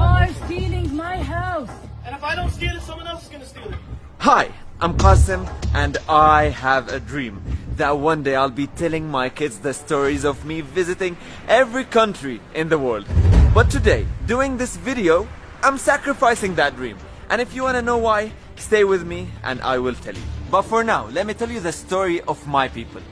are stealing my house. And if I don't steal it, someone else is gonna steal it. Hi, I'm Qasim, and I have a dream that one day I'll be telling my kids the stories of me visiting every country in the world. But today, doing this video, I'm sacrificing that dream. And if you want to know why, stay with me and I will tell you. But for now, let me tell you the story of my people.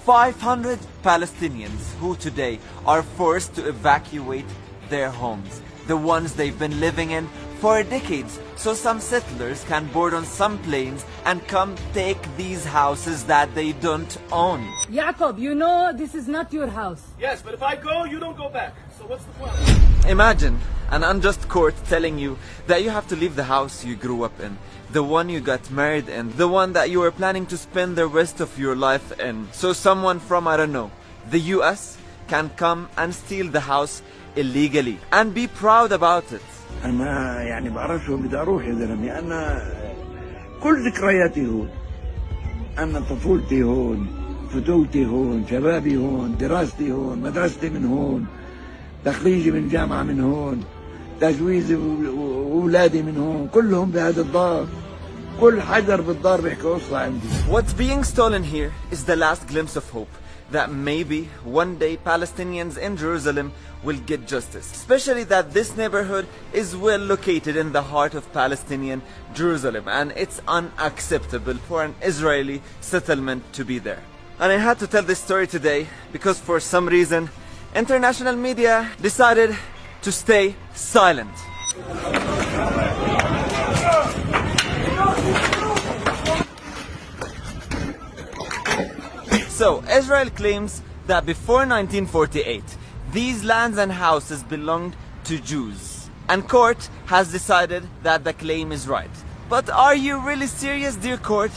500 Palestinians who today are forced to evacuate their homes, the ones they've been living in for decades, so some settlers can board on some planes and come take these houses that they don't own. Jacob, you know this is not your house. Yes, but if I go, you don't go back. So what's the plan? Imagine an unjust court telling you that you have to leave the house you grew up in, the one you got married in, the one that you were planning to spend the rest of your life in. So someone from, I don't know, the US can come and steal the house illegally and be proud about it. أنا يعني بعرفش وين بدي أروح يا زلمة. أنا كل ذكرياتي هون. أنا طفولتي هون، فتوتي هون، شبابي هون، دراستي هون، مدرستي من هون، تخريجي من جامعة من هون، تجويزي وأولادي من هون، كلهم بهذا الدار. كل حجر بالدار بيحكي قصة عندي. What's being stolen here is the last glimpse of hope that maybe one day Palestinians in Jerusalem will get justice. Especially that this neighborhood is well located in the heart of Palestinian Jerusalem, and it's unacceptable for an Israeli settlement to be there. And I had to tell this story today because for some reason international media decided to stay silent. So, Israel claims that before 1948, these lands and houses belonged to Jews. And court has decided that the claim is right. But are you really serious, dear court?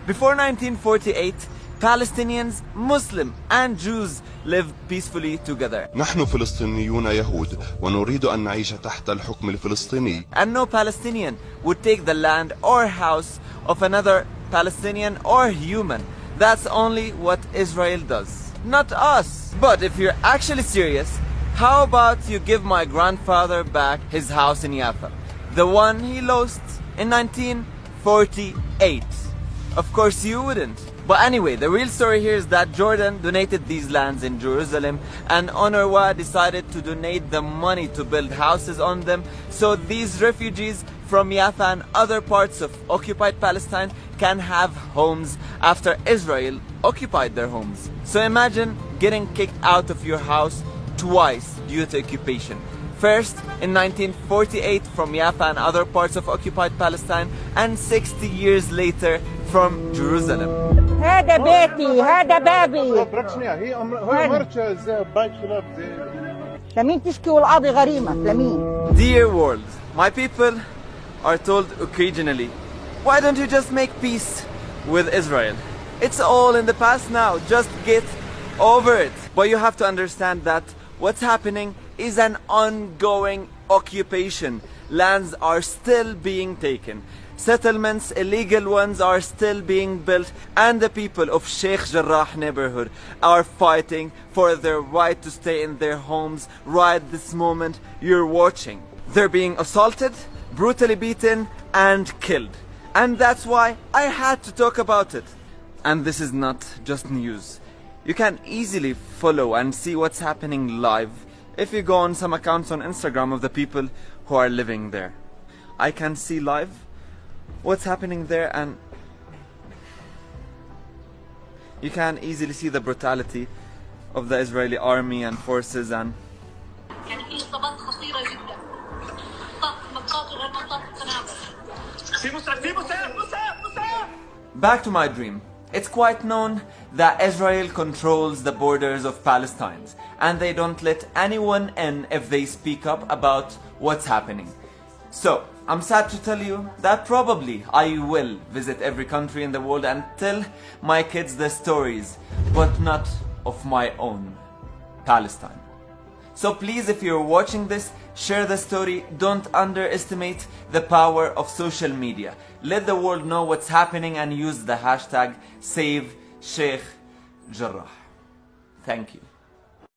Before 1948, Palestinians, Muslim and Jews lived peacefully together. نحن فلسطينيون يهود ونريد أن نعيش تحت الحكم الفلسطيني. And no Palestinian would take the land or house of another Palestinian or human. That's only what Israel does, not us. But if you're actually serious, how about you give my grandfather back his house in Jaffa, the one he lost in 1948? Of course you wouldn't. But anyway, the real story here is that Jordan donated these lands in Jerusalem, and UNRWA decided to donate the money to build houses on them, so these refugees from Jaffa and other parts of occupied Palestine can have homes after Israel occupied their homes. So imagine getting kicked out of your house twice due to occupation. First in 1948 from Jaffa and other parts of occupied Palestine, and 60 years later from Jerusalem. هذا بيتي، هذا بابي. لمين تشكي والقاضي غريمة؟ لمين؟ Dear world, my people are told occasionally, why don't you just make peace with Israel? It's all in the past now, just get over it. But you have to understand that what's happening is an ongoing occupation. Lands are still being taken. Settlements, illegal ones, are still being built, and the people of Sheikh Jarrah neighborhood are fighting for their right to stay in their homes right this moment you're watching. They're being assaulted, brutally beaten and killed. And that's why I had to talk about it. And this is not just news. You can easily follow and see what's happening live if you go on some accounts on Instagram of the people who are living there. I can see live what's happening there, and you can easily see the brutality of the Israeli army and forces. And back to my dream. It's quite known that Israel controls the borders of Palestine, and they don't let anyone in if they speak up about what's happening. So, I'm sad to tell you that probably I will visit every country in the world and tell my kids the stories, but not of my own Palestine. So please, if you're watching this, share the story. Don't underestimate the power of social media. Let the world know what's happening and use the hashtag #SaveSheikhJarrah. Thank you.